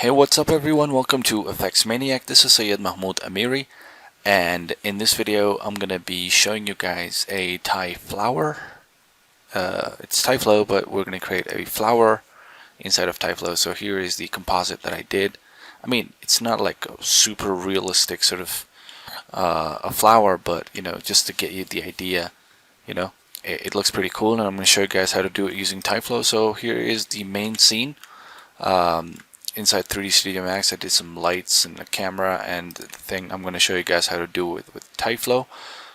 Hey, what's up everyone? Welcome to Effects Maniac. This is Syed Mahmoud Amiri, and in this video I'm gonna be showing you guys a Tyflow. It's Tyflow, but we're gonna create a flower inside of Tyflow. So here is the composite that I did. I mean, it's not like a super realistic sort of a flower, but just to get you the idea, it looks pretty cool, and I'm gonna show you guys how to do it using Tyflow. So here is the main scene. Inside 3D Studio Max, I did some lights and a camera and the thing. I'm going to show you guys how to do it with Tyflow.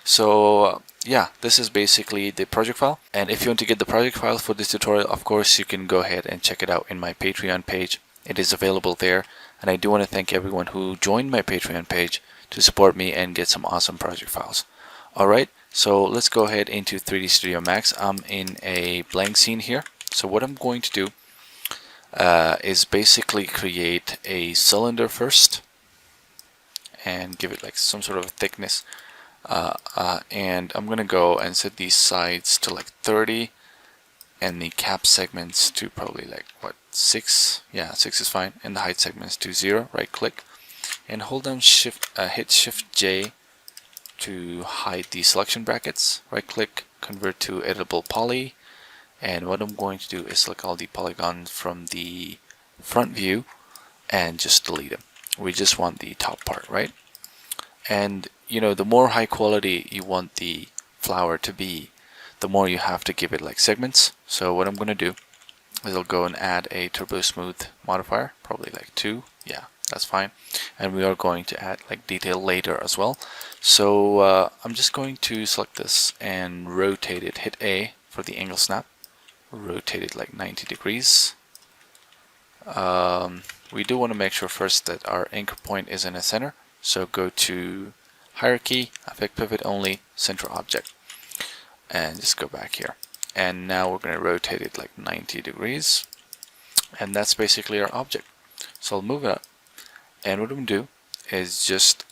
So yeah, this is basically the project file, and if you want to get the project file for this tutorial, of course you can go ahead and check it out in my Patreon page. It is available there, and I do want to thank everyone who joined my Patreon page to support me and get some awesome project files. Alright, so let's go ahead into 3D Studio Max. I'm in a blank scene here, so what I'm going to do is basically create a cylinder first and give it like some sort of thickness, and I'm gonna go and set these sides to like 30 and the cap segments to probably like what, 6? Yeah, 6 is fine, and the height segments to 0. Right click and hold down hit Shift J to hide the selection brackets. Right click, convert to editable poly. And what I'm going to do is select all the polygons from the front view and just delete them. We just want the top part, right? And the more high quality you want the flower to be, the more you have to give it like segments. So what I'm going to do is I'll go and add a turbo smooth modifier, probably like 2. Yeah, that's fine. And we are going to add like detail later as well. So I'm just going to select this and rotate it. Hit A for the angle snap. Rotate it like 90 degrees. We do want to make sure first that our anchor point is in the center, so go to hierarchy, effect pivot only, center object, and just go back here. And now we're going to rotate it like 90 degrees, and that's basically our object. So I'll move it up, and what I'm going to do is just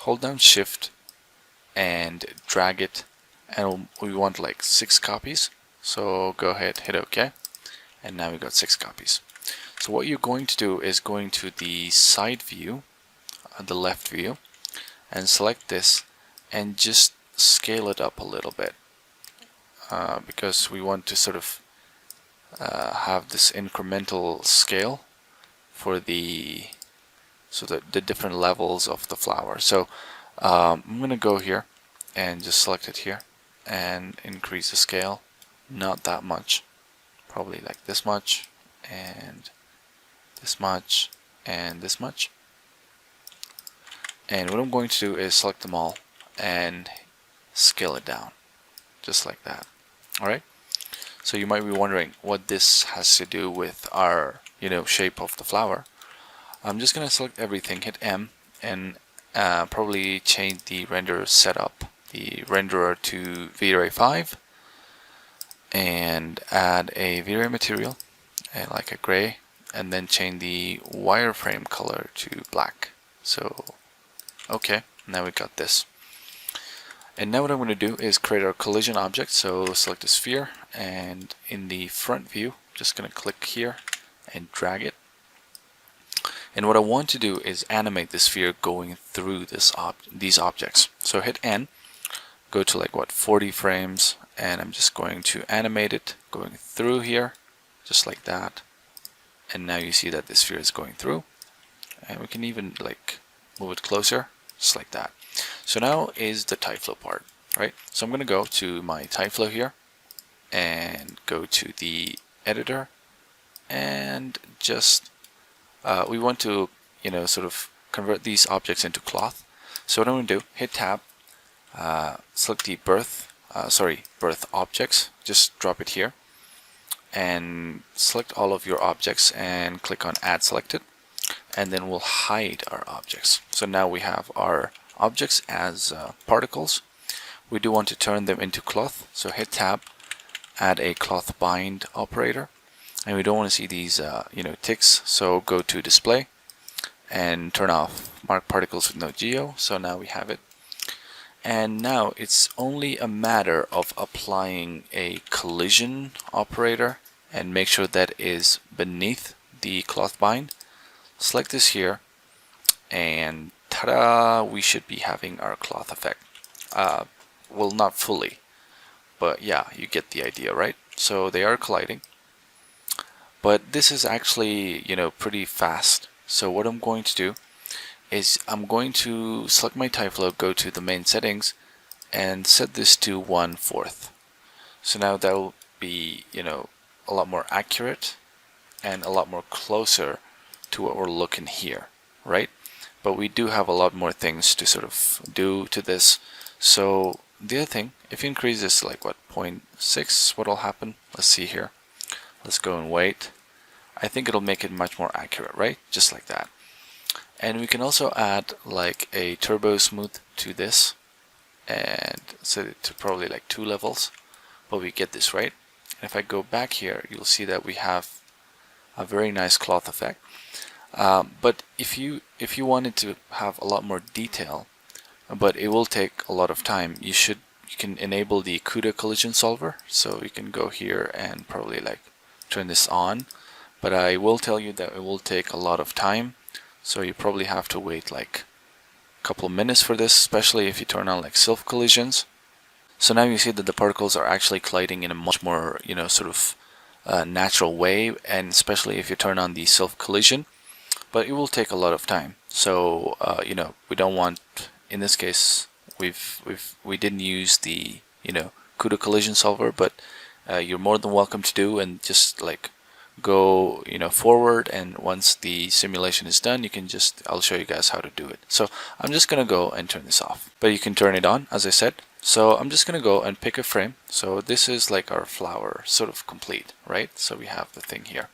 hold down shift and drag it, and we want like 6 copies. So go ahead, hit OK, and now we got 6 copies. So what you're going to do is going to the side view, the left view, and select this and just scale it up a little bit, because we want to sort of have this incremental scale for the different levels of the flower. So I'm gonna go here and just select it here and increase the scale. Not that much, probably like this much, and this much, and this much. And what I'm going to do is select them all and scale it down, just like that. Alright, so you might be wondering what this has to do with our shape of the flower. I'm just gonna select everything, hit M, and probably change the render setup, the renderer to V-Ray 5, and add a V-Ray material and like a gray, and then change the wireframe color to black. So okay, now we got this. And now what I'm going to do is create our collision object. So select a sphere, and in the front view just going to click here and drag it. And what I want to do is animate the sphere going through these objects. So hit N, go to like what, 40 frames, and I'm just going to animate it going through here, just like that. And now you see that the sphere is going through, and we can even like move it closer, just like that. So now is the Tyflow part, right? So I'm going to go to my Tyflow here and go to the editor, and just we want to sort of convert these objects into cloth. So what I'm going to do, hit tab, select the birth objects, just drop it here, and select all of your objects and click on add selected, and then we'll hide our objects. So now we have our objects as particles. We do want to turn them into cloth, so hit tab, add a cloth bind operator, and we don't want to see these ticks, so go to display and turn off mark particles with no geo. So now we have it. And now it's only a matter of applying a collision operator and make sure that is beneath the cloth bind. select this here, and ta-da, we should be having our cloth effect. Well, not fully, but yeah, you get the idea, right? So they are colliding, but this is actually, you know, pretty fast. So what I'm going to do is I'm going to select my Tyflow, go to the main settings, and set this to 1/4. So now that will be, you know, a lot more accurate and a lot more closer to what we're looking here, right? But we do have a lot more things to sort of do to this. So the other thing, if you increase this to like what, 0.6, what'll happen? Let's see here. Let's go and wait. I think it'll make it much more accurate, right? Just like that. And we can also add like a turbo smooth to this and set it to probably like 2 levels, but we get this, right? And if I go back here, you'll see that we have a very nice cloth effect. But if you wanted to have a lot more detail, but it will take a lot of time, you can enable the CUDA collision solver. So you can go here and probably like turn this on, but I will tell you that it will take a lot of time. So you probably have to wait like a couple of minutes for this, especially if you turn on like self collisions. So now you see that the particles are actually colliding in a much more, you know, sort of natural way, and especially if you turn on the self collision, but it will take a lot of time. So you know, we don't want, in this case, we didn't use the, you know, CUDA collision solver, but you're more than welcome to do, and just like go, you know, forward, and once the simulation is done, you can just, I'll show you guys how to do it. So I'm just gonna go and turn this off, but you can turn it on, as I said. So I'm just gonna go and pick a frame. So this is like our flower sort of complete, right? So we have the thing here.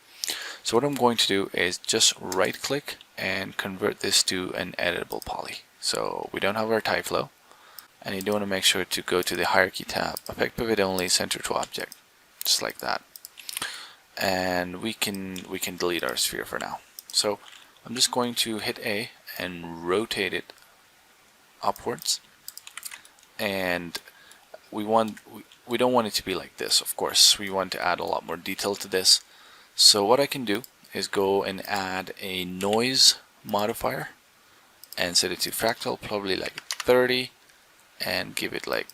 So what I'm going to do is just right click and convert this to an editable poly. So we don't have our Tyflow, and you do want to make sure to go to the hierarchy tab, effect pivot only, center to object, just like that. And we can delete our sphere for now. So I'm just going to hit A and rotate it upwards, and we don't want it to be like this, of course. We want to add a lot more detail to this. So what I can do is go and add a noise modifier and set it to fractal, probably like 30, and give it like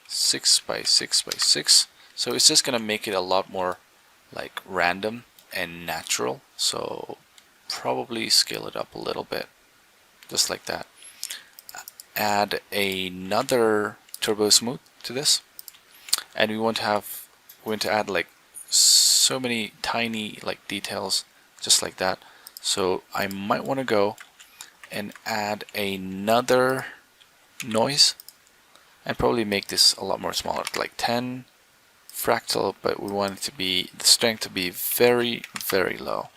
6 by 6 by 6. So it's just gonna make it a lot more like random and natural. So probably scale it up a little bit, just like that. Add another turbo smooth to this, and we want to add like so many tiny like details, just like that. So I might want to go and add another noise and probably make this a lot more smaller, like 10 fractal, but we want it to be, the strength to be very, very low,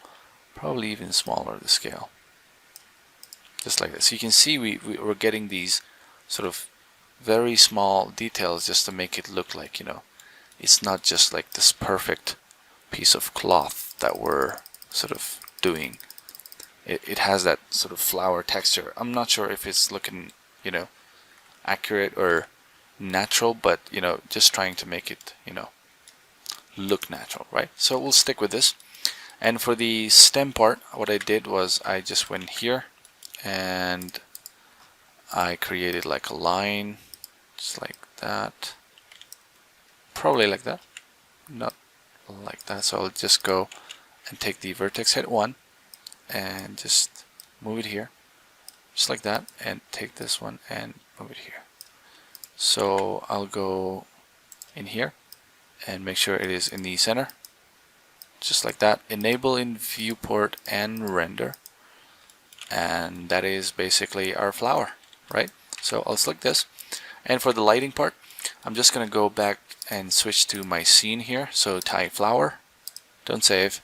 probably even smaller, the scale, just like this. So you can see we're getting these sort of very small details just to make it look like, you know, it's not just like this perfect piece of cloth that we're sort of doing. It has that sort of flower texture. I'm not sure if it's looking, you know, accurate or natural, but you know, just trying to make it, you know, look natural, right? So we'll stick with this. And for the stem part, what I did was I just went here and I created like a line, just like that, probably like that, not like that. So I'll just go and take the vertex head 1 and just move it here, just like that, and take this one and move it here. So I'll go in here and make sure it is in the center, just like that. Enable in viewport and render, and that is basically our flower, right? So I'll select this, and for the lighting part, I'm just gonna go back and switch to my scene here. So Tyflow, don't save.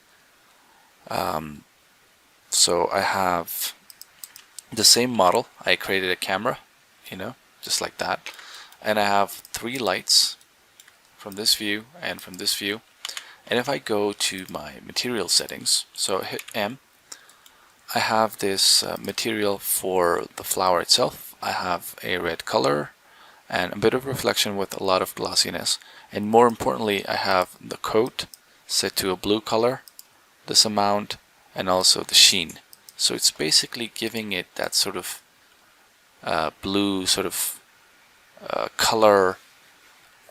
So I have the same model. I created a camera, you know, just like that, and I have 3 lights from this view and from this view. And if I go to my material settings, so hit M, I have this material for the flower itself. I have a red color and a bit of reflection with a lot of glossiness, and more importantly, I have the coat set to a blue color, this amount, and also the sheen. So it's basically giving it that sort of blue sort of color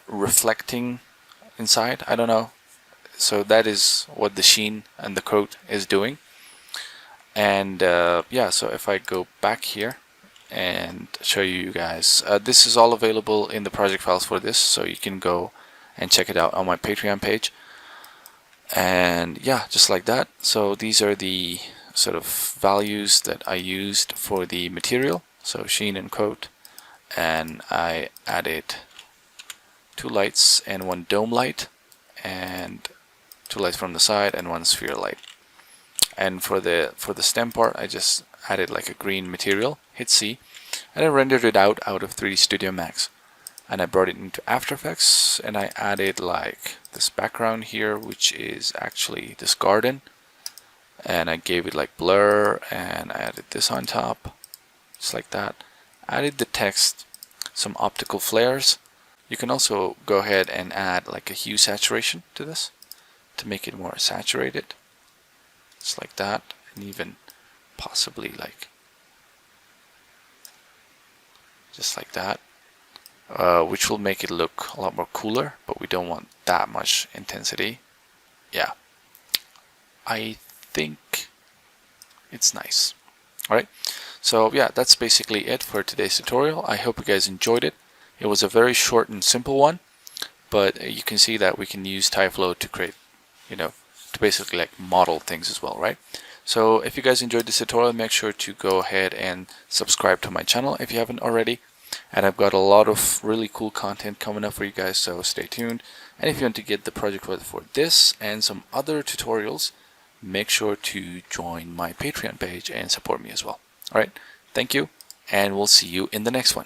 reflecting inside. I don't know. So that is what the sheen and the coat is doing. And yeah, so if I go back here and show you guys, this is all available in the project files for this, so you can go and check it out on my Patreon page. And yeah, just like that. So these are the sort of values that I used for the material, so sheen and coat, and I added 2 lights and 1 dome light, and 2 lights from the side and 1 sphere light. And for the stem part, I just added like a green material, hit C, and I rendered it out of 3D Studio Max. And I brought it into After Effects, and I added like this background here, which is actually this garden, and I gave it like blur, and I added this on top, just like that. Added the text, some optical flares. You can also go ahead and add like a hue saturation to this to make it more saturated, just like that, and even possibly like just like that. Which will make it look a lot more cooler, but we don't want that much intensity. Yeah, I think it's nice. Alright, so yeah, that's basically it for today's tutorial. I hope you guys enjoyed it. It was a very short and simple one, but you can see that we can use Tyflow to create, to basically like model things as well, right? So if you guys enjoyed this tutorial, make sure to go ahead and subscribe to my channel if you haven't already. And I've got a lot of really cool content coming up for you guys, so stay tuned. And if you want to get the project for this and some other tutorials, make sure to join my Patreon page and support me as well. Alright, thank you, and we'll see you in the next one.